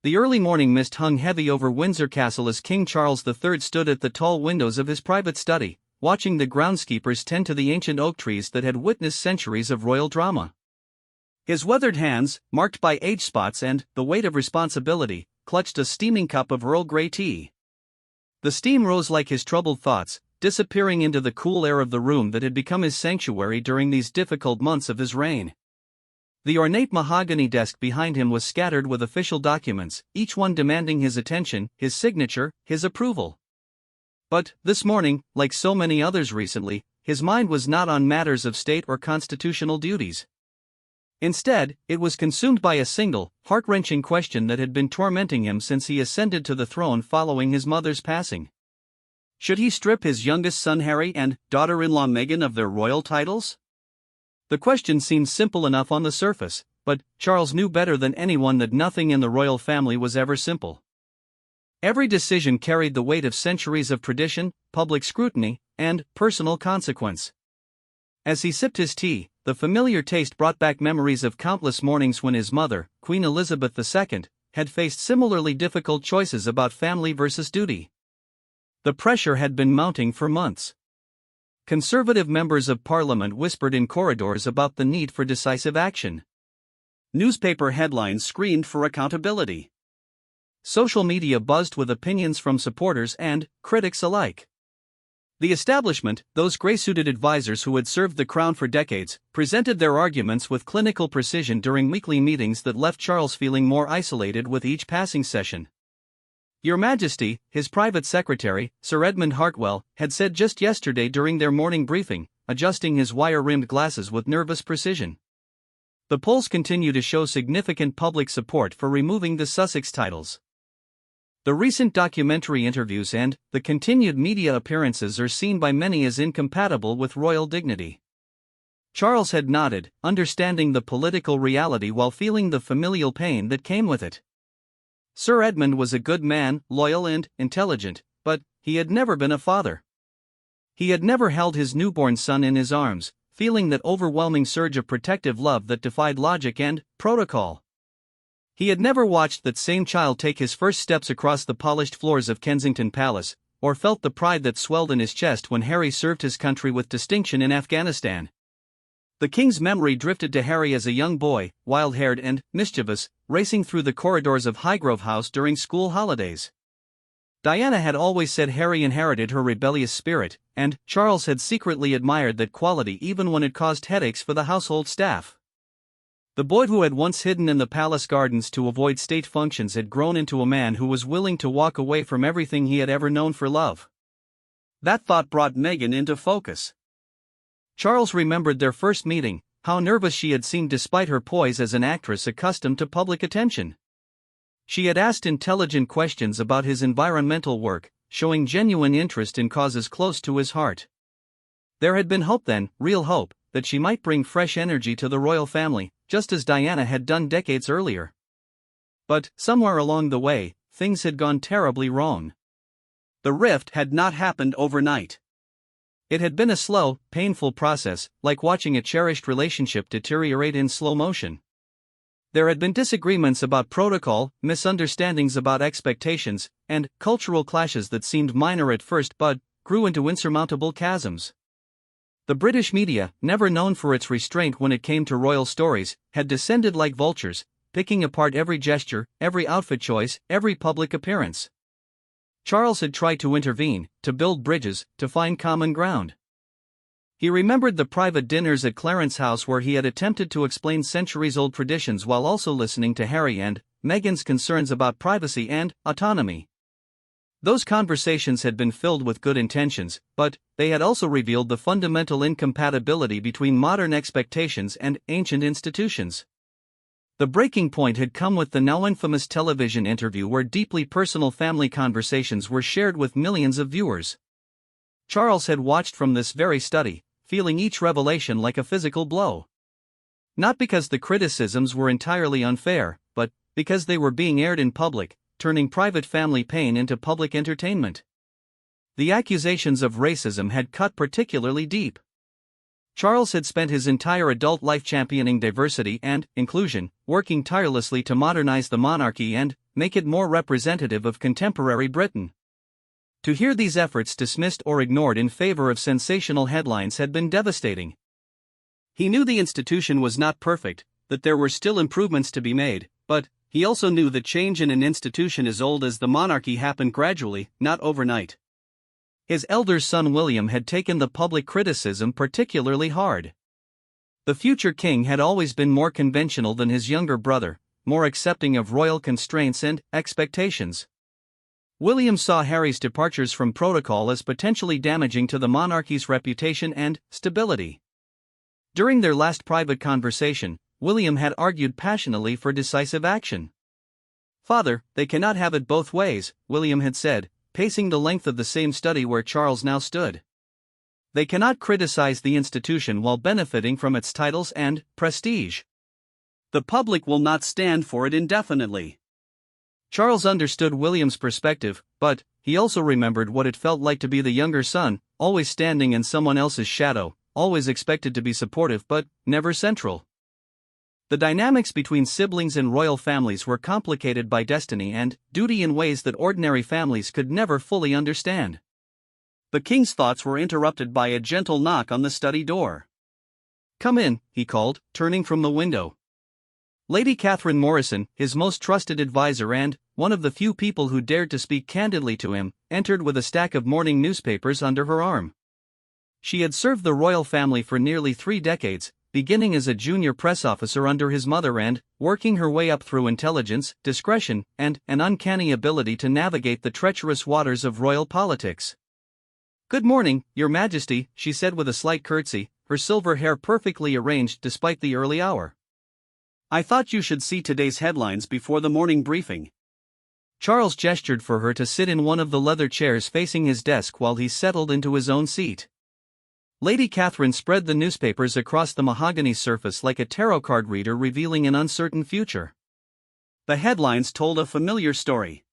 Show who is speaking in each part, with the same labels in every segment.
Speaker 1: The early morning mist hung heavy over Windsor Castle as King Charles III stood at the tall windows of his private study, watching the groundskeepers tend to the ancient oak trees that had witnessed centuries of royal drama. His weathered hands, marked by age spots and the weight of responsibility, clutched a steaming cup of Earl Grey tea. The steam rose like his troubled thoughts, disappearing into the cool air of the room that had become his sanctuary during these difficult months of his reign. The ornate mahogany desk behind him was scattered with official documents, each one demanding his attention, his signature, his approval. But, this morning, like so many others recently, his mind was not on matters of state or constitutional duties. Instead, it was consumed by a single, heart-wrenching question that had been tormenting him since he ascended to the throne following his mother's passing. Should he strip his youngest son Harry and daughter-in-law Meghan of their royal titles? The question seemed simple enough on the surface, but Charles knew better than anyone that nothing in the royal family was ever simple. Every decision carried the weight of centuries of tradition, public scrutiny, and personal consequence. As he sipped his tea, the familiar taste brought back memories of countless mornings when his mother, Queen Elizabeth II, had faced similarly difficult choices about family versus duty. The pressure had been mounting for months. Conservative members of Parliament whispered in corridors about the need for decisive action. Newspaper headlines screamed for accountability. Social media buzzed with opinions from supporters and critics alike. The establishment, those grey-suited advisors who had served the crown for decades, presented their arguments with clinical precision during weekly meetings that left Charles feeling more isolated with each passing session. Your Majesty, his private secretary, Sir Edmund Hartwell, had said just yesterday during their morning briefing, adjusting his wire-rimmed glasses with nervous precision. The polls continue to show significant public support for removing the Sussex titles. The recent documentary interviews and the continued media appearances are seen by many as incompatible with royal dignity. Charles had nodded, understanding the political reality while feeling the familial pain that came with it. Sir Edmund was a good man, loyal and intelligent, but he had never been a father. He had never held his newborn son in his arms, feeling that overwhelming surge of protective love that defied logic and protocol. He had never watched that same child take his first steps across the polished floors of Kensington Palace, or felt the pride that swelled in his chest when Harry served his country with distinction in Afghanistan. The king's memory drifted to Harry as a young boy, wild-haired and mischievous, racing through the corridors of Highgrove House during school holidays. Diana had always said Harry inherited her rebellious spirit, and Charles had secretly admired that quality even when it caused headaches for the household staff. The boy who had once hidden in the palace gardens to avoid state functions had grown into a man who was willing to walk away from everything he had ever known for love. That thought brought Meghan into focus. Charles remembered their first meeting, how nervous she had seemed despite her poise as an actress accustomed to public attention. She had asked intelligent questions about his environmental work, showing genuine interest in causes close to his heart. There had been hope then, real hope, that she might bring fresh energy to the royal family, just as Diana had done decades earlier. But, somewhere along the way, things had gone terribly wrong. The rift had not happened overnight. It had been a slow, painful process, like watching a cherished relationship deteriorate in slow motion. There had been disagreements about protocol, misunderstandings about expectations, and cultural clashes that seemed minor at first but grew into insurmountable chasms. The British media, never known for its restraint when it came to royal stories, had descended like vultures, picking apart every gesture, every outfit choice, every public appearance. Charles had tried to intervene, to build bridges, to find common ground. He remembered the private dinners at Clarence House where he had attempted to explain centuries-old traditions while also listening to Harry and Meghan's concerns about privacy and autonomy. Those conversations had been filled with good intentions, but they had also revealed the fundamental incompatibility between modern expectations and ancient institutions. The breaking point had come with the now infamous television interview where deeply personal family conversations were shared with millions of viewers. Charles had watched from this very study, feeling each revelation like a physical blow. Not because the criticisms were entirely unfair, but because they were being aired in public, turning private family pain into public entertainment. The accusations of racism had cut particularly deep. Charles had spent his entire adult life championing diversity and inclusion, working tirelessly to modernize the monarchy and make it more representative of contemporary Britain. To hear these efforts dismissed or ignored in favor of sensational headlines had been devastating. He knew the institution was not perfect, that there were still improvements to be made, but he also knew that change in an institution as old as the monarchy happened gradually, not overnight. His elder son William had taken the public criticism particularly hard. The future king had always been more conventional than his younger brother, more accepting of royal constraints and expectations. William saw Harry's departures from protocol as potentially damaging to the monarchy's reputation and stability. During their last private conversation, William had argued passionately for decisive action. "Father, they cannot have it both ways," William had said, pacing the length of the same study where Charles now stood. "They cannot criticize the institution while benefiting from its titles and prestige. The public will not stand for it indefinitely." Charles understood William's perspective, but he also remembered what it felt like to be the younger son, always standing in someone else's shadow, always expected to be supportive but never central. The dynamics between siblings and royal families were complicated by destiny and duty in ways that ordinary families could never fully understand. The king's thoughts were interrupted by a gentle knock on the study door. "Come in," he called, turning from the window. Lady Catherine Morrison, his most trusted advisor and one of the few people who dared to speak candidly to him, entered with a stack of morning newspapers under her arm. She had served the royal family for nearly 3 decades, beginning as a junior press officer under his mother and working her way up through intelligence, discretion, and an uncanny ability to navigate the treacherous waters of royal politics. "Good morning, Your Majesty," she said with a slight curtsy, her silver hair perfectly arranged despite the early hour. "I thought you should see today's headlines before the morning briefing." Charles gestured for her to sit in one of the leather chairs facing his desk while he settled into his own seat. Lady Catherine spread the newspapers across the mahogany surface like a tarot card reader revealing an uncertain future. The headlines told a familiar story.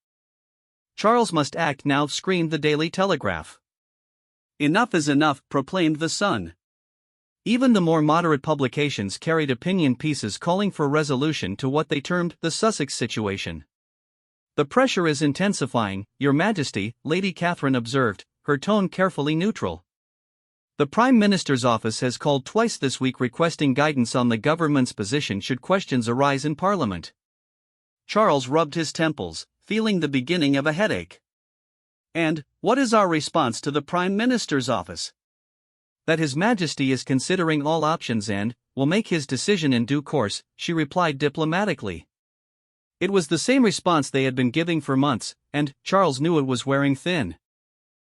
Speaker 1: "Charles must act now," screamed the Daily Telegraph. "Enough is enough," proclaimed the Sun. Even the more moderate publications carried opinion pieces calling for resolution to what they termed the Sussex situation. "The pressure is intensifying, Your Majesty," Lady Catherine observed, her tone carefully neutral. "The Prime Minister's office has called twice this week requesting guidance on the government's position should questions arise in Parliament." Charles rubbed his temples, feeling the beginning of a headache. "And what is our response to the Prime Minister's office?" "That His Majesty is considering all options and will make his decision in due course," she replied diplomatically. It was the same response they had been giving for months, and Charles knew it was wearing thin.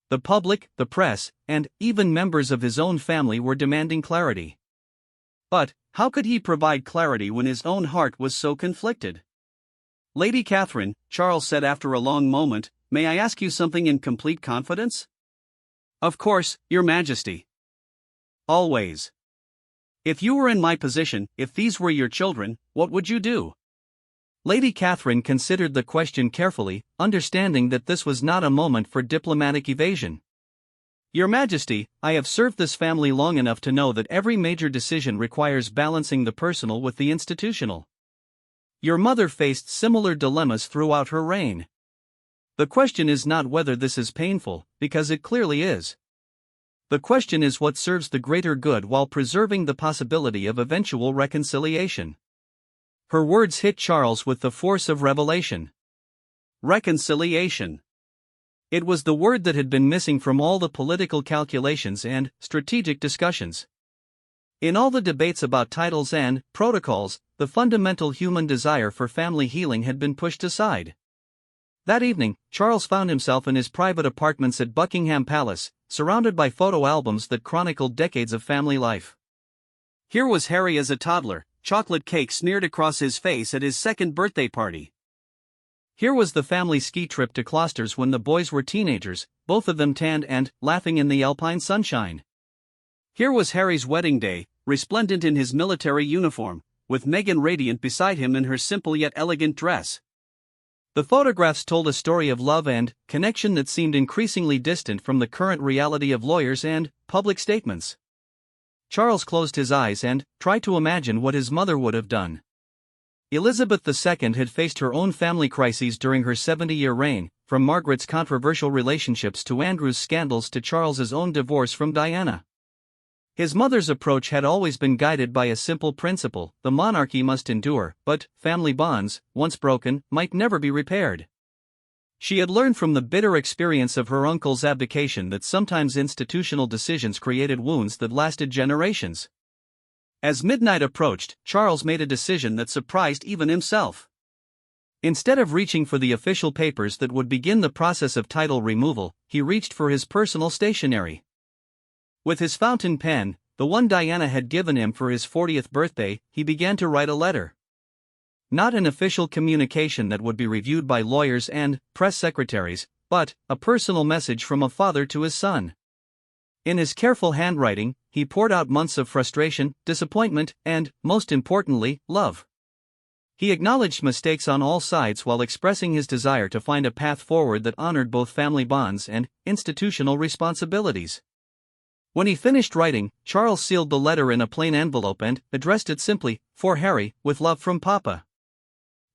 Speaker 1: The public, the press, and even members of his own family were demanding clarity. But how could he provide clarity when his own heart was so conflicted? "Lady Catherine," Charles said after a long moment, "may I ask you something in complete confidence?" "Of course, Your Majesty." "Always. If you were in my position, if these were your children, what would you do?" Lady Catherine considered the question carefully, understanding that this was not a moment for diplomatic evasion. "Your Majesty, I have served this family long enough to know that every major decision requires balancing the personal with the institutional. Your mother faced similar dilemmas throughout her reign. The question is not whether this is painful, because it clearly is. The question is what serves the greater good while preserving the possibility of eventual reconciliation." Her words hit Charles with the force of revelation. Reconciliation. It was the word that had been missing from all the political calculations and strategic discussions. In all the debates about titles and protocols, the fundamental human desire for family healing had been pushed aside. That evening, Charles found himself in his private apartments at Buckingham Palace, surrounded by photo albums that chronicled decades of family life. Here was Harry as a toddler, chocolate cake smeared across his face at his 2nd birthday party. Here was the family ski trip to Closters when the boys were teenagers, both of them tanned and laughing in the alpine sunshine. Here was Harry's wedding day, resplendent in his military uniform, with Meghan radiant beside him in her simple yet elegant dress. The photographs told a story of love and connection that seemed increasingly distant from the current reality of lawyers and public statements. Charles closed his eyes and tried to imagine what his mother would have done. Elizabeth II had faced her own family crises during her 70-year reign, from Margaret's controversial relationships to Andrew's scandals to Charles's own divorce from Diana. His mother's approach had always been guided by a simple principle: the monarchy must endure, but family bonds, once broken, might never be repaired. She had learned from the bitter experience of her uncle's abdication that sometimes institutional decisions created wounds that lasted generations. As midnight approached, Charles made a decision that surprised even himself. Instead of reaching for the official papers that would begin the process of title removal, he reached for his personal stationery. With his fountain pen, the one Diana had given him for his 40th birthday, he began to write a letter. Not an official communication that would be reviewed by lawyers and press secretaries, but a personal message from a father to his son. In his careful handwriting, he poured out months of frustration, disappointment, and, most importantly, love. He acknowledged mistakes on all sides while expressing his desire to find a path forward that honored both family bonds and institutional responsibilities. When he finished writing, Charles sealed the letter in a plain envelope and addressed it simply, "For Harry, with love from Papa."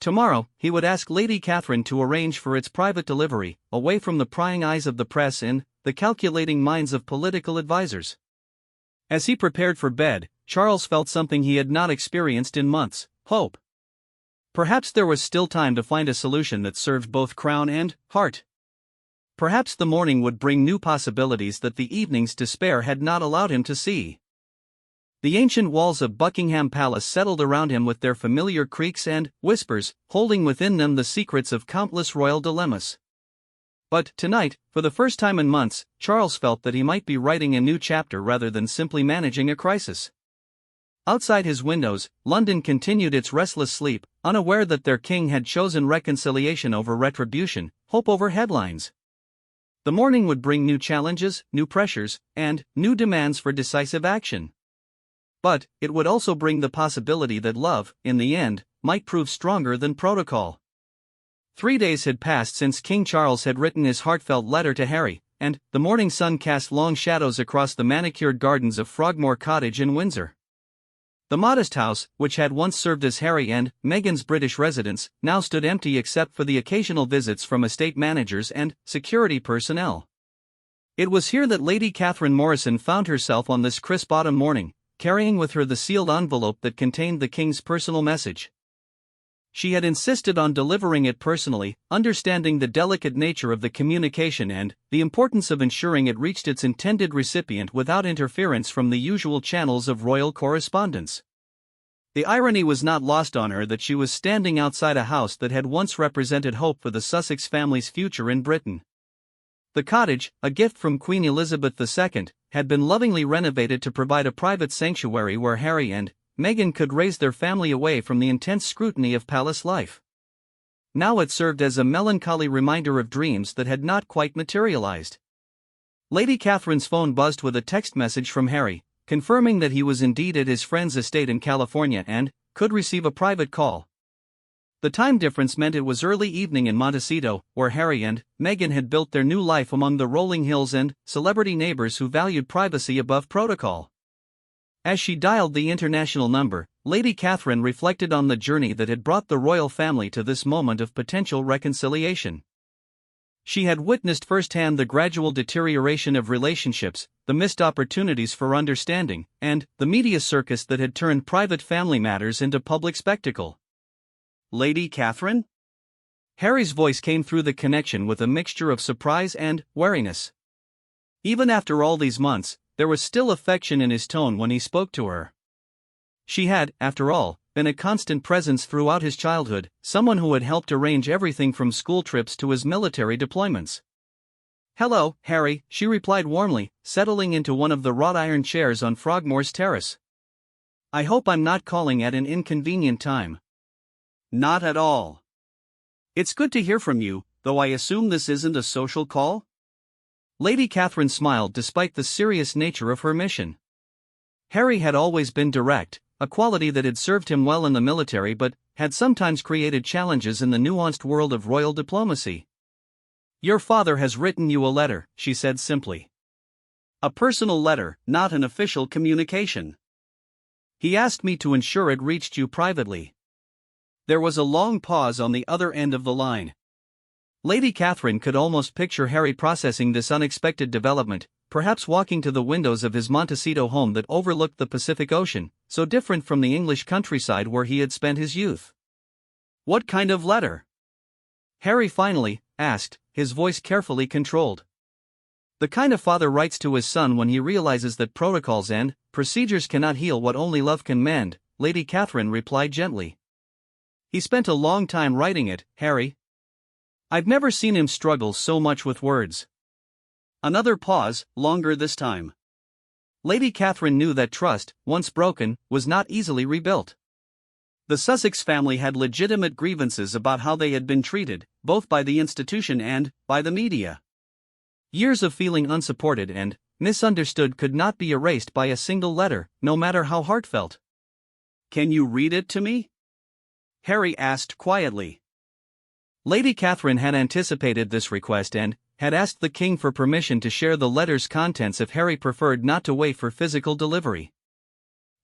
Speaker 1: Tomorrow, he would ask Lady Catherine to arrange for its private delivery, away from the prying eyes of the press and the calculating minds of political advisors. As he prepared for bed, Charles felt something he had not experienced in months: hope. Perhaps there was still time to find a solution that served both crown and heart. Perhaps the morning would bring new possibilities that the evening's despair had not allowed him to see. The ancient walls of Buckingham Palace settled around him with their familiar creaks and whispers, holding within them the secrets of countless royal dilemmas. But tonight, for the first time in months, Charles felt that he might be writing a new chapter rather than simply managing a crisis. Outside his windows, London continued its restless sleep, unaware that their king had chosen reconciliation over retribution, hope over headlines. The morning would bring new challenges, new pressures, and new demands for decisive action. But it would also bring the possibility that love, in the end, might prove stronger than protocol. 3 days had passed since King Charles had written his heartfelt letter to Harry, and the morning sun cast long shadows across the manicured gardens of Frogmore Cottage in Windsor. The modest house, which had once served as Harry and Meghan's British residence, now stood empty except for the occasional visits from estate managers and security personnel. It was here that Lady Catherine Morrison found herself on this crisp autumn morning, carrying with her the sealed envelope that contained the king's personal message. She had insisted on delivering it personally, understanding the delicate nature of the communication and the importance of ensuring it reached its intended recipient without interference from the usual channels of royal correspondence. The irony was not lost on her that she was standing outside a house that had once represented hope for the Sussex family's future in Britain. The cottage, a gift from Queen Elizabeth II, had been lovingly renovated to provide a private sanctuary where Harry and Meghan could raise their family away from the intense scrutiny of palace life. Now it served as a melancholy reminder of dreams that had not quite materialized. Lady Catherine's phone buzzed with a text message from Harry, confirming that he was indeed at his friend's estate in California and could receive a private call. The time difference meant it was early evening in Montecito, where Harry and Meghan had built their new life among the rolling hills and celebrity neighbors who valued privacy above protocol. As she dialed the international number, Lady Catherine reflected on the journey that had brought the royal family to this moment of potential reconciliation. She had witnessed firsthand the gradual deterioration of relationships, the missed opportunities for understanding, and the media circus that had turned private family matters into public spectacle. "Lady Catherine?" Harry's voice came through the connection with a mixture of surprise and wariness. Even after all these months, there was still affection in his tone when he spoke to her. She had, after all, been a constant presence throughout his childhood, someone who had helped arrange everything from school trips to his military deployments. "Hello, Harry," she replied warmly, settling into one of the wrought iron chairs on Frogmore's terrace. "I hope I'm not calling at an inconvenient time." "Not at all. It's good to hear from you, though I assume this isn't a social call?" Lady Catherine smiled despite the serious nature of her mission. Harry had always been direct, a quality that had served him well in the military but had sometimes created challenges in the nuanced world of royal diplomacy. "Your father has written you a letter," she said simply. "A personal letter, not an official communication. He asked me to ensure it reached you privately." There was a long pause on the other end of the line. Lady Catherine could almost picture Harry processing this unexpected development, perhaps walking to the windows of his Montecito home that overlooked the Pacific Ocean, so different from the English countryside where he had spent his youth. "What kind of letter?" Harry finally asked, his voice carefully controlled. "The kind a father writes to his son when he realizes that protocols and procedures cannot heal what only love can mend," Lady Catherine replied gently. "He spent a long time writing it, Harry. I've never seen him struggle so much with words." Another pause, longer this time. Lady Catherine knew that trust, once broken, was not easily rebuilt. The Sussex family had legitimate grievances about how they had been treated, both by the institution and by the media. Years of feeling unsupported and misunderstood could not be erased by a single letter, no matter how heartfelt. "Can you read it to me?" Harry asked quietly. Lady Catherine had anticipated this request and had asked the king for permission to share the letter's contents if Harry preferred not to wait for physical delivery.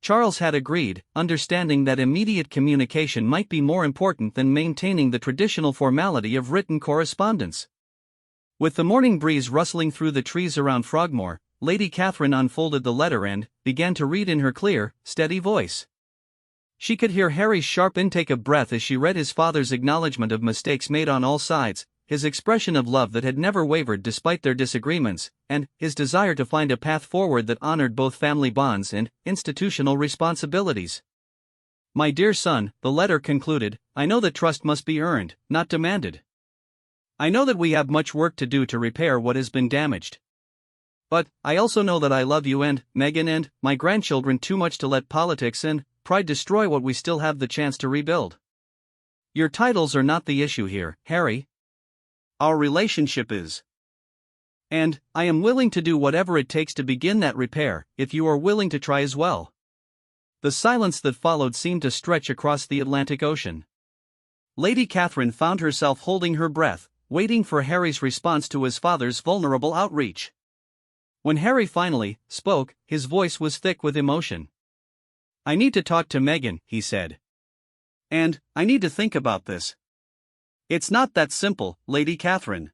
Speaker 1: Charles had agreed, understanding that immediate communication might be more important than maintaining the traditional formality of written correspondence. With the morning breeze rustling through the trees around Frogmore, Lady Catherine unfolded the letter and began to read in her clear, steady voice. She could hear Harry's sharp intake of breath as she read his father's acknowledgement of mistakes made on all sides, his expression of love that had never wavered despite their disagreements, and his desire to find a path forward that honored both family bonds and institutional responsibilities. "My dear son," the letter concluded, "I know that trust must be earned, not demanded. I know that we have much work to do to repair what has been damaged. But I also know that I love you and Meghan and my grandchildren too much to let politics and pride destroy what we still have the chance to rebuild. Your titles are not the issue here, Harry. Our relationship is. And I am willing to do whatever it takes to begin that repair, if you are willing to try as well." The silence that followed seemed to stretch across the Atlantic Ocean. Lady Catherine found herself holding her breath, waiting for Harry's response to his father's vulnerable outreach. When Harry finally spoke, his voice was thick with emotion. "I need to talk to Meghan," he said. "And I need to think about this. It's not that simple, Lady Catherine.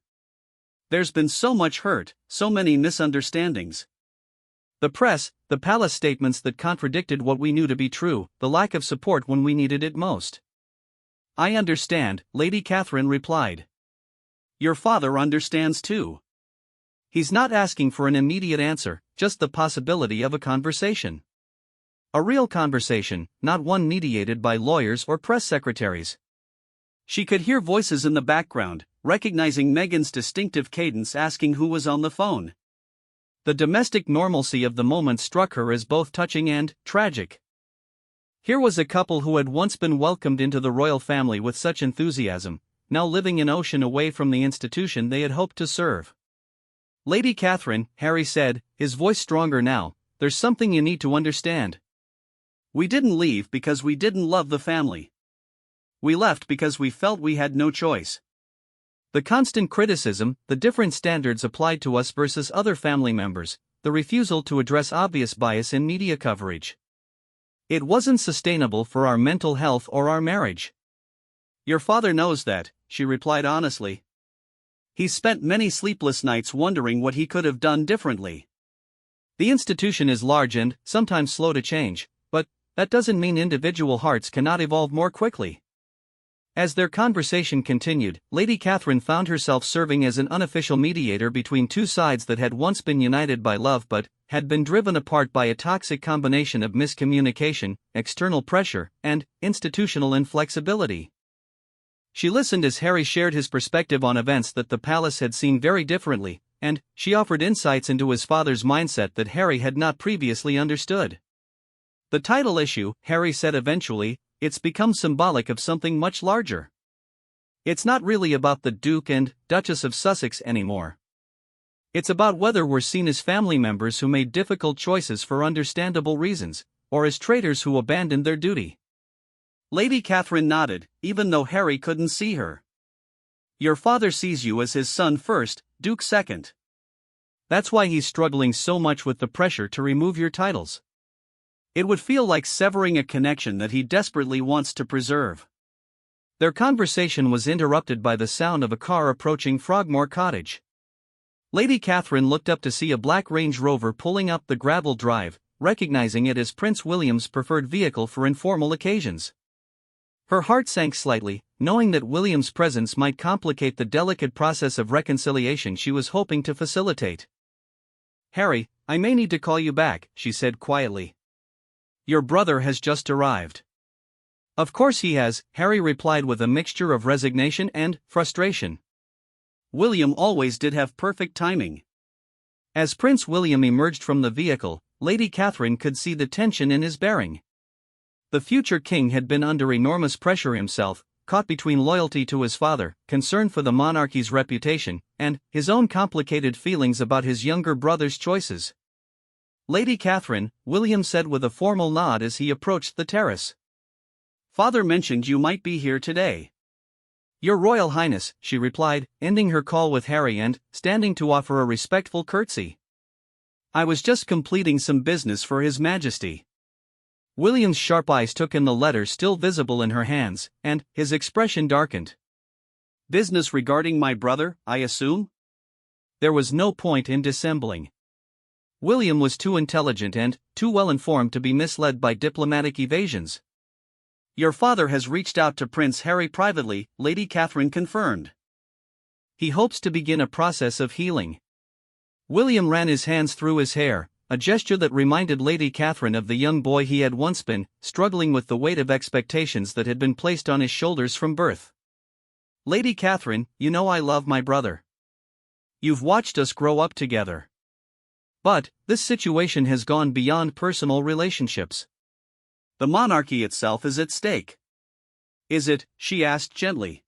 Speaker 1: There's been so much hurt, so many misunderstandings. The press, the palace statements that contradicted what we knew to be true, the lack of support when we needed it most." "I understand," Lady Catherine replied. "Your father understands too. He's not asking for an immediate answer, just the possibility of a conversation. A real conversation, not one mediated by lawyers or press secretaries." She could hear voices in the background, recognizing Meghan's distinctive cadence asking who was on the phone. The domestic normalcy of the moment struck her as both touching and tragic. Here was a couple who had once been welcomed into the royal family with such enthusiasm, now living an ocean away from the institution they had hoped to serve. "Lady Catherine," Harry said, his voice stronger now, "there's something you need to understand. We didn't leave because we didn't love the family. We left because we felt we had no choice. The constant criticism, the different standards applied to us versus other family members, the refusal to address obvious bias in media coverage. It wasn't sustainable for our mental health or our marriage. Your father knows that," she replied honestly. "He's spent many sleepless nights wondering what he could have done differently. The institution is large and sometimes slow to change, but that doesn't mean individual hearts cannot evolve more quickly." As their conversation continued, Lady Catherine found herself serving as an unofficial mediator between two sides that had once been united by love but had been driven apart by a toxic combination of miscommunication, external pressure, and institutional inflexibility. She listened as Harry shared his perspective on events that the palace had seen very differently, and she offered insights into his father's mindset that Harry had not previously understood. "The title issue," Harry said eventually, "it's become symbolic of something much larger. It's not really about the Duke and Duchess of Sussex anymore. It's about whether we're seen as family members who made difficult choices for understandable reasons, or as traitors who abandoned their duty." Lady Catherine nodded, even though Harry couldn't see her. "Your father sees you as his son first, Duke second. That's why he's struggling so much with the pressure to remove your titles. It would feel like severing a connection that he desperately wants to preserve." Their conversation was interrupted by the sound of a car approaching Frogmore Cottage. Lady Catherine looked up to see a black Range Rover pulling up the gravel drive, recognizing it as Prince William's preferred vehicle for informal occasions. Her heart sank slightly, knowing that William's presence might complicate the delicate process of reconciliation she was hoping to facilitate. "Harry, I may need to call you back," she said quietly. "Your brother has just arrived." "Of course he has," Harry replied with a mixture of resignation and frustration. William always did have perfect timing. As Prince William emerged from the vehicle, Lady Catherine could see the tension in his bearing. The future king had been under enormous pressure himself, caught between loyalty to his father, concern for the monarchy's reputation, and his own complicated feelings about his younger brother's choices. "Lady Catherine," William said with a formal nod as he approached the terrace. "Father mentioned you might be here today." "Your Royal Highness," she replied, ending her call with Harry and standing to offer a respectful curtsy. "I was just completing some business for His Majesty." William's sharp eyes took in the letter still visible in her hands, and his expression darkened. "Business regarding my brother, I assume?" There was no point in dissembling. William was too intelligent and too well informed to be misled by diplomatic evasions. "Your father has reached out to Prince Harry privately," Lady Catherine confirmed. "He hopes to begin a process of healing." William ran his hands through his hair, a gesture that reminded Lady Catherine of the young boy he had once been, struggling with the weight of expectations that had been placed on his shoulders from birth. "Lady Catherine, you know I love my brother. You've watched us grow up together. But this situation has gone beyond personal relationships. The monarchy itself is at stake." "Is it?" she asked gently.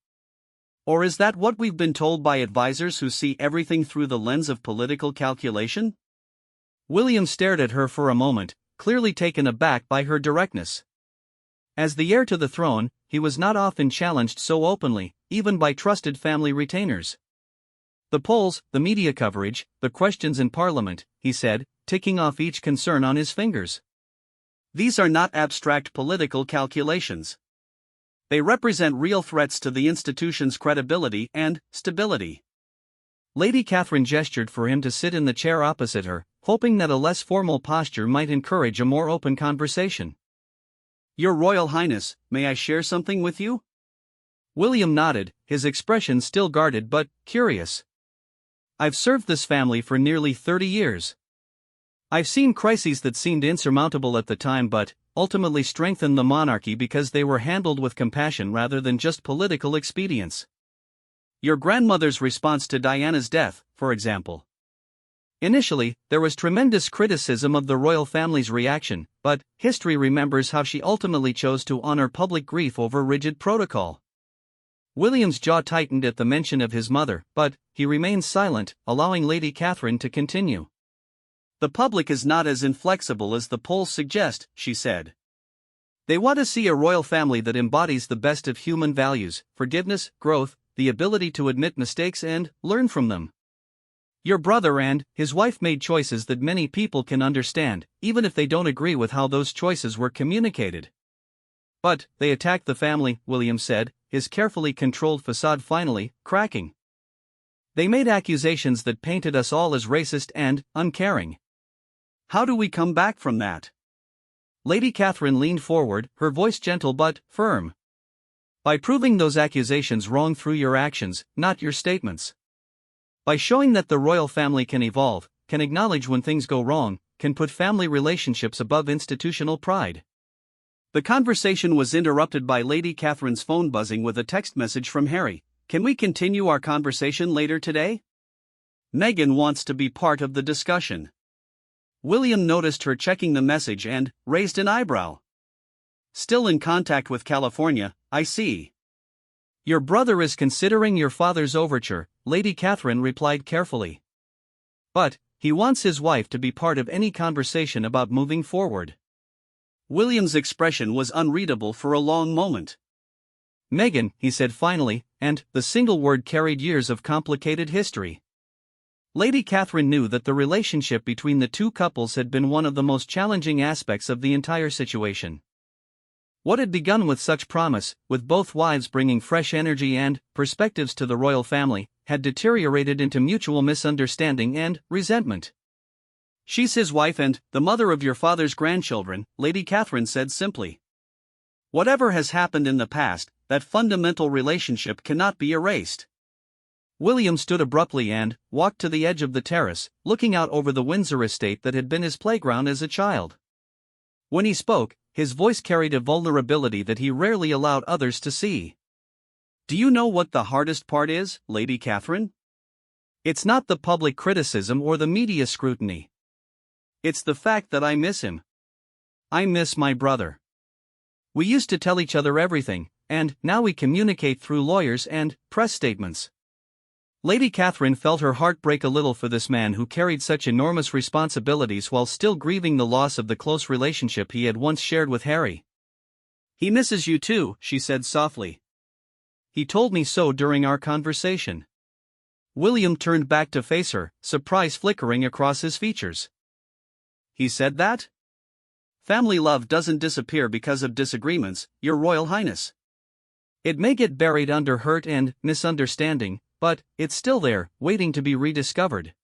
Speaker 1: "Or is that what we've been told by advisors who see everything through the lens of political calculation?" William stared at her for a moment, clearly taken aback by her directness. As the heir to the throne, he was not often challenged so openly, even by trusted family retainers. "The polls, the media coverage, the questions in Parliament," he said, ticking off each concern on his fingers. "These are not abstract political calculations. They represent real threats to the institution's credibility and stability." Lady Catherine gestured for him to sit in the chair opposite her, hoping that a less formal posture might encourage a more open conversation. "Your Royal Highness, may I share something with you?" William nodded, his expression still guarded but curious. "I've served this family for nearly 30 years. I've seen crises that seemed insurmountable at the time but ultimately strengthened the monarchy because they were handled with compassion rather than just political expedience. Your grandmother's response to Diana's death, for example. Initially, there was tremendous criticism of the royal family's reaction, but history remembers how she ultimately chose to honor public grief over rigid protocol." William's jaw tightened at the mention of his mother, but he remained silent, allowing Lady Catherine to continue. "The public is not as inflexible as the polls suggest," she said. "They want to see a royal family that embodies the best of human values: forgiveness, growth, the ability to admit mistakes and learn from them. Your brother and his wife made choices that many people can understand, even if they don't agree with how those choices were communicated. But they attacked the family," William said, his carefully controlled facade finally cracking. "They made accusations that painted us all as racist and uncaring. How do we come back from that?" Lady Catherine leaned forward, her voice gentle but firm. "By proving those accusations wrong through your actions, not your statements. By showing that the royal family can evolve, can acknowledge when things go wrong, can put family relationships above institutional pride." The conversation was interrupted by Lady Catherine's phone buzzing with a text message from Harry. "Can we continue our conversation later today? Meghan wants to be part of the discussion." William noticed her checking the message and raised an eyebrow. "Still in contact with California, I see." "Your brother is considering your father's overture," Lady Catherine replied carefully. "But he wants his wife to be part of any conversation about moving forward." William's expression was unreadable for a long moment. "Meghan," he said finally, and the single word carried years of complicated history. Lady Catherine knew that the relationship between the two couples had been one of the most challenging aspects of the entire situation. What had begun with such promise, with both wives bringing fresh energy and perspectives to the royal family, had deteriorated into mutual misunderstanding and resentment. "She's his wife and the mother of your father's grandchildren," Lady Catherine said simply. "Whatever has happened in the past, that fundamental relationship cannot be erased." William stood abruptly and walked to the edge of the terrace, looking out over the Windsor estate that had been his playground as a child. When he spoke, his voice carried a vulnerability that he rarely allowed others to see. "Do you know what the hardest part is, Lady Catherine? It's not the public criticism or the media scrutiny. It's the fact that I miss him. I miss my brother. We used to tell each other everything, and now we communicate through lawyers and press statements." Lady Catherine felt her heart break a little for this man who carried such enormous responsibilities while still grieving the loss of the close relationship he had once shared with Harry. "He misses you too," she said softly. "He told me so during our conversation." William turned back to face her, surprise flickering across his features. "He said that? Family love doesn't disappear because of disagreements, Your Royal Highness. It may get buried under hurt and misunderstanding, but it's still there, waiting to be rediscovered."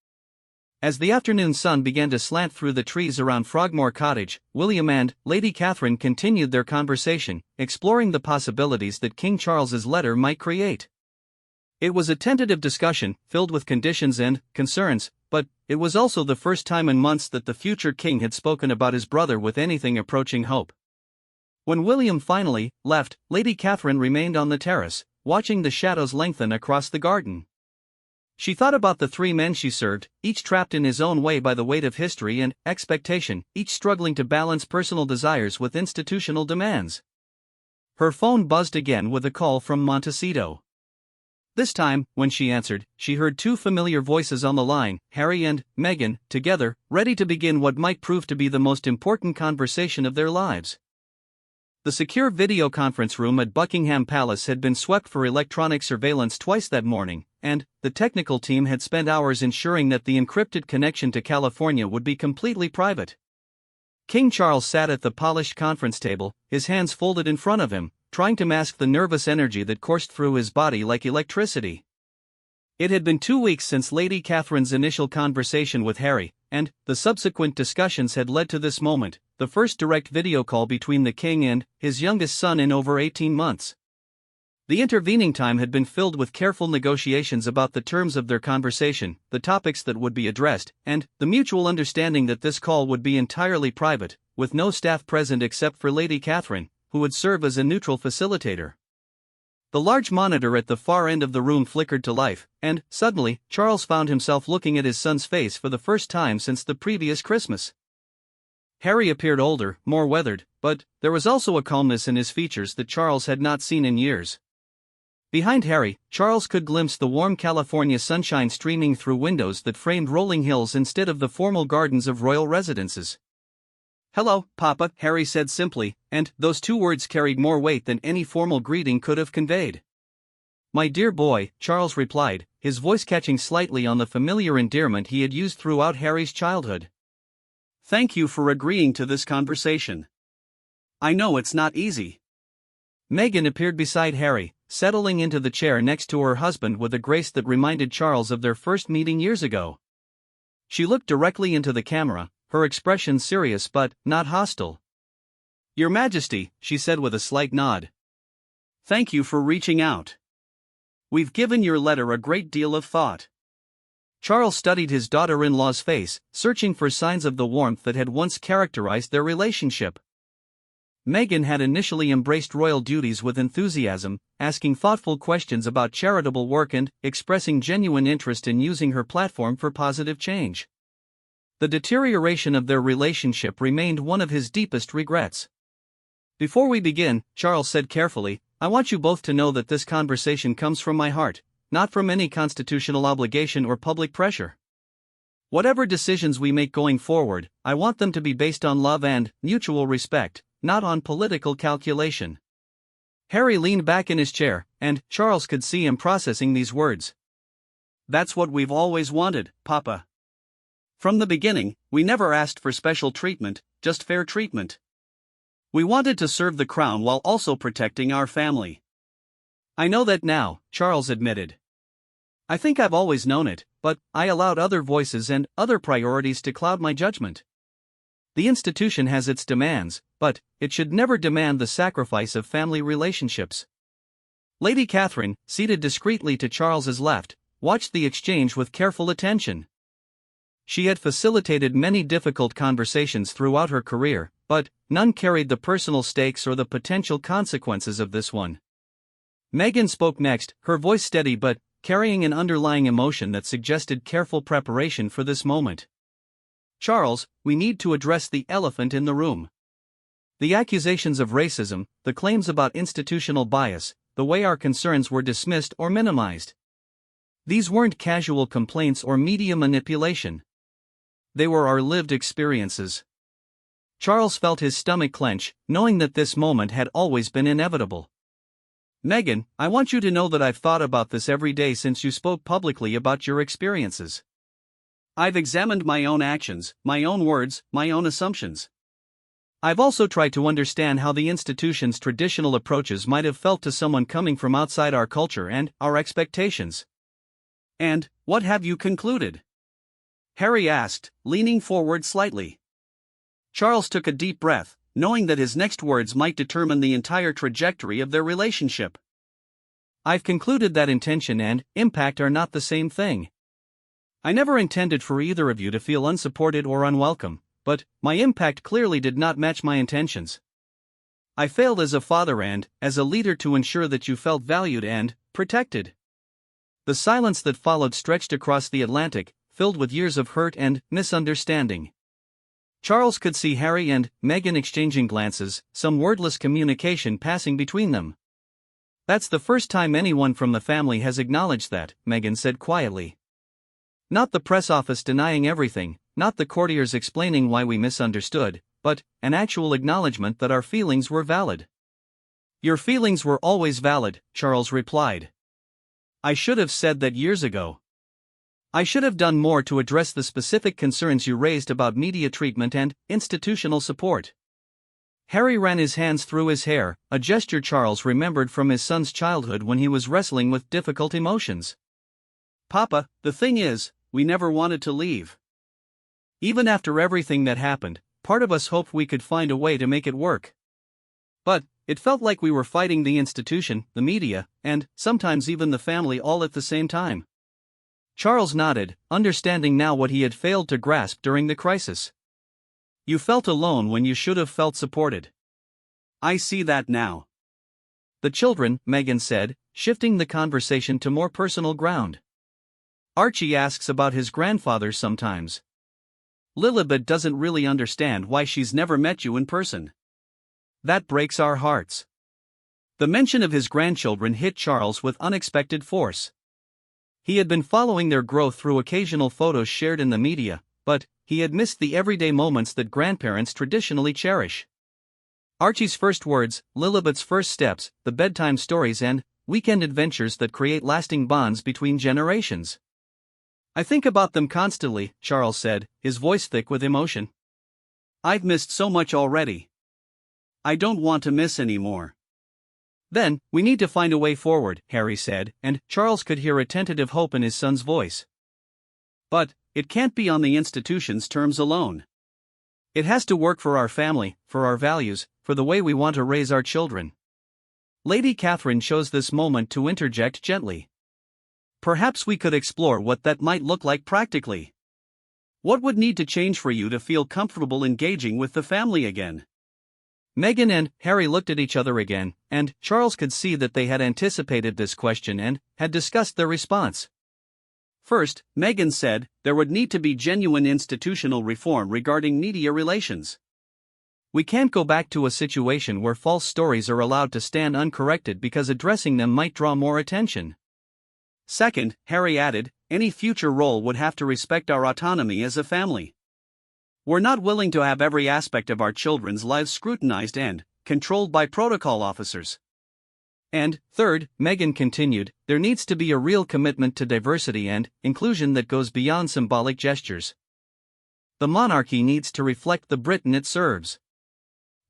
Speaker 1: As the afternoon sun began to slant through the trees around Frogmore Cottage, William and Lady Catherine continued their conversation, exploring the possibilities that King Charles's letter might create. It was a tentative discussion, filled with conditions and concerns, but it was also the first time in months that the future king had spoken about his brother with anything approaching hope. When William finally left, Lady Catherine remained on the terrace, watching the shadows lengthen across the garden. She thought about the three men she served, each trapped in his own way by the weight of history and expectation, each struggling to balance personal desires with institutional demands. Her phone buzzed again with a call from Montecito. This time, when she answered, she heard two familiar voices on the line, Harry and Meghan, together, ready to begin what might prove to be the most important conversation of their lives. The secure video conference room at Buckingham Palace had been swept for electronic surveillance twice that morning, and the technical team had spent hours ensuring that the encrypted connection to California would be completely private. King Charles sat at the polished conference table, his hands folded in front of him, trying to mask the nervous energy that coursed through his body like electricity. It had been 2 weeks since Lady Catherine's initial conversation with Harry, and the subsequent discussions had led to this moment, the first direct video call between the king and his youngest son in over 18 months. The intervening time had been filled with careful negotiations about the terms of their conversation, the topics that would be addressed, and the mutual understanding that this call would be entirely private, with no staff present except for Lady Catherine, who would serve as a neutral facilitator. The large monitor at the far end of the room flickered to life, and, suddenly, Charles found himself looking at his son's face for the first time since the previous Christmas. Harry appeared older, more weathered, but there was also a calmness in his features that Charles had not seen in years. Behind Harry, Charles could glimpse the warm California sunshine streaming through windows that framed rolling hills instead of the formal gardens of royal residences. "Hello, Papa," Harry said simply, and those two words carried more weight than any formal greeting could have conveyed. "My dear boy," Charles replied, his voice catching slightly on the familiar endearment he had used throughout Harry's childhood. "Thank you for agreeing to this conversation. I know it's not easy." Meghan appeared beside Harry, settling into the chair next to her husband with a grace that reminded Charles of their first meeting years ago. She looked directly into the camera, her expression serious but not hostile. "Your Majesty," she said with a slight nod. "Thank you for reaching out. We've given your letter a great deal of thought." Charles studied his daughter-in-law's face, searching for signs of the warmth that had once characterized their relationship. Meghan had initially embraced royal duties with enthusiasm, asking thoughtful questions about charitable work and expressing genuine interest in using her platform for positive change. The deterioration of their relationship remained one of his deepest regrets. "Before we begin," Charles said carefully, "I want you both to know that this conversation comes from my heart, not from any constitutional obligation or public pressure. Whatever decisions we make going forward, I want them to be based on love and mutual respect, not on political calculation." Harry leaned back in his chair, and Charles could see him processing these words. "That's what we've always wanted, Papa. From the beginning, we never asked for special treatment, just fair treatment."
Speaker 2: We wanted to serve the crown while also protecting our family.
Speaker 1: I know that now, Charles admitted. I think I've always known it, but I allowed other voices and other priorities to cloud my judgment. The institution has its demands, but it should never demand the sacrifice of family relationships. Lady Catherine, seated discreetly to Charles's left, watched the exchange with careful attention. She had facilitated many difficult conversations throughout her career, but none carried the personal stakes or the potential consequences of this one. Meghan spoke next, her voice steady but carrying an underlying emotion that suggested careful preparation for this moment. Charles, we need to address the elephant in the room. The accusations of racism, the claims about institutional bias, the way our concerns were dismissed or minimized. These weren't casual complaints or media manipulation. They were our lived experiences. Charles felt his stomach clench, knowing that this moment had always been inevitable. Meghan, I want you to know that I've thought about this every day since you spoke publicly about your experiences.
Speaker 2: I've examined my own actions, my own words, my own assumptions.
Speaker 1: I've also tried to understand how the institution's traditional approaches might have felt to someone coming from outside our culture and our expectations.
Speaker 2: And what have you concluded? Harry asked, leaning forward slightly. Charles took a deep breath, knowing that his next words might determine the entire trajectory of their relationship.
Speaker 1: I've concluded that intention and impact are not the same thing. I never intended for either of you to feel unsupported or unwelcome, but my impact clearly did not match my intentions. I failed as a father and as a leader to ensure that you felt valued and protected. The silence that followed stretched across the Atlantic, filled with years of hurt and misunderstanding. Charles could see Harry and Meghan exchanging glances, some wordless communication passing between them. That's the first time anyone from the family has acknowledged that, Meghan said quietly. Not the press office denying everything, not the courtiers explaining why we misunderstood, but an actual acknowledgement that our feelings were valid. Your feelings were always valid, Charles replied. I should have said that years ago. I should have done more to address the specific concerns you raised about media treatment and institutional support. Harry ran his hands through his hair, a gesture Charles remembered from his son's childhood when he was wrestling with difficult emotions.
Speaker 2: Papa, the thing is, we never wanted to leave. Even after everything that happened, part of us hoped we could find a way to make it work. But it felt like we were fighting the institution, the media, and sometimes even the family all at the same time. Charles nodded, understanding now what he had failed to grasp during the crisis. You felt alone when you should have felt supported.
Speaker 1: I see that now. The children, Meghan said, shifting the conversation to more personal ground. Archie asks about his grandfather sometimes. Lilibet doesn't really understand why she's never met you in person. That breaks our hearts. The mention of his grandchildren hit Charles with unexpected force. He had been following their growth through occasional photos shared in the media, but he had missed the everyday moments that grandparents traditionally cherish. Archie's first words, Lilibet's first steps, the bedtime stories and weekend adventures that create lasting bonds between generations. I think about them constantly, Charles said, his voice thick with emotion. I've missed so much already. I don't want to miss any more. Then, we need to find a way forward, Harry said, and Charles could hear a tentative hope in his son's voice. But it can't be on the institution's terms alone. It has to work for our family, for our values, for the way we want to raise our children. Lady Catherine chose this moment to interject gently. Perhaps we could explore what that might look like practically. What would need to change for you to feel comfortable engaging with the family again? Meghan and Harry looked at each other again, and Charles could see that they had anticipated this question and had discussed their response. First, Meghan said, there would need to be genuine institutional reform regarding media relations. We can't go back to a situation where false stories are allowed to stand uncorrected because addressing them might draw more attention. Second, Harry added, any future role would have to respect our autonomy as a family. We're not willing to have every aspect of our children's lives scrutinized and controlled by protocol officers. And, third, Meghan continued, there needs to be a real commitment to diversity and inclusion that goes beyond symbolic gestures. The monarchy needs to reflect the Britain it serves.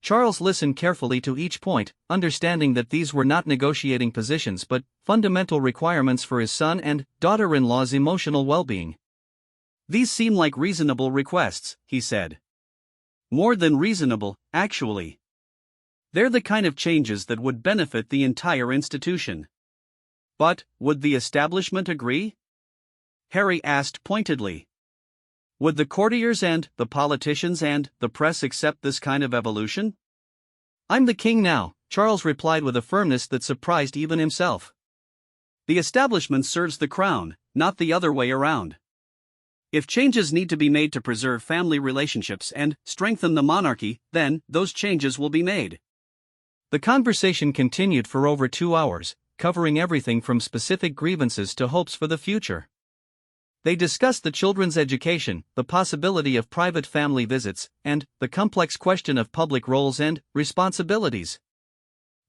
Speaker 1: Charles listened carefully to each point, understanding that these were not negotiating positions but fundamental requirements for his son and daughter-in-law's emotional well-being.
Speaker 2: "These seem like reasonable requests," he said. "More than reasonable, actually. They're the kind of changes that would benefit the entire institution." "But, would the establishment agree?" Harry asked pointedly. "Would the courtiers and the politicians and the press accept this kind of evolution?"
Speaker 1: "I'm the king now," Charles replied with a firmness that surprised even himself.
Speaker 2: "The establishment serves the crown, not the other way around. If changes need to be made to preserve family relationships and strengthen the monarchy, then those changes will be made."
Speaker 1: The conversation continued for over 2 hours, covering everything from specific grievances to hopes for the future. They discussed the children's education, the possibility of private family visits, and the complex question of public roles and responsibilities.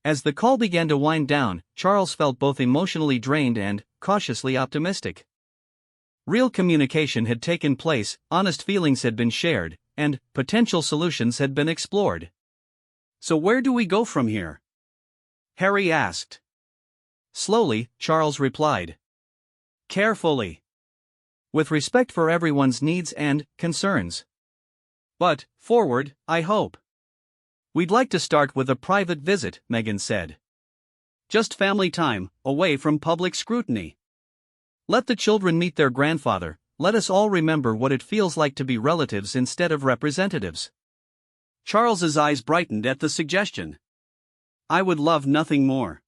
Speaker 1: As the call began to wind down, Charles felt both emotionally drained and cautiously optimistic. Real communication had taken place, honest feelings had been shared, and potential solutions had been explored.
Speaker 2: "So where do we go from here?" Harry asked.
Speaker 1: Slowly, Charles replied.
Speaker 2: "Carefully.
Speaker 1: With respect for everyone's needs and concerns.
Speaker 2: But forward, I hope."
Speaker 1: "We'd like to start with a private visit," Meghan said.
Speaker 2: "Just family time, away from public scrutiny.
Speaker 1: Let the children meet their grandfather. Let us all remember what it feels like to be relatives instead of representatives."
Speaker 2: Charles's eyes brightened at the suggestion. "I would love nothing more.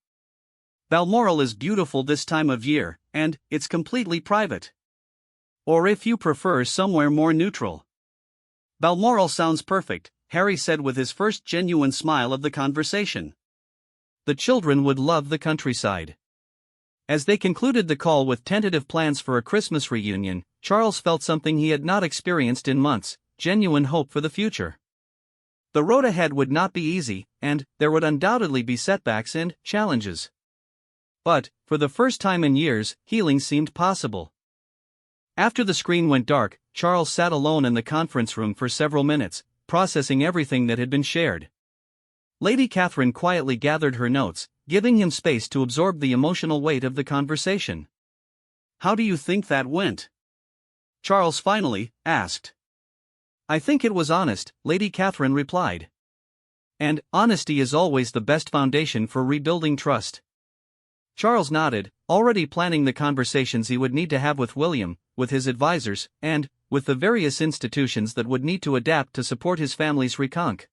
Speaker 2: Balmoral is beautiful this time of year, and it's completely private. Or if you prefer somewhere more neutral." "Balmoral sounds perfect," Harry said with his first genuine smile of the conversation.
Speaker 1: The children would love the countryside. As they concluded the call with tentative plans for a Christmas reunion, Charles felt something he had not experienced in months: genuine hope for the future. The road ahead would not be easy, and there would undoubtedly be setbacks and challenges. But, for the first time in years, healing seemed possible. After the screen went dark, Charles sat alone in the conference room for several minutes, processing everything that had been shared. Lady Catherine quietly gathered her notes, giving him space to absorb the emotional weight of the conversation.
Speaker 2: "How do you think that went?" Charles finally asked.
Speaker 1: "I think it was honest," Lady Catherine replied. "And honesty is always the best foundation for rebuilding trust." Charles nodded, already planning the conversations he would need to have with William, with his advisors, and with the various institutions that would need to adapt to support his family's reconquest.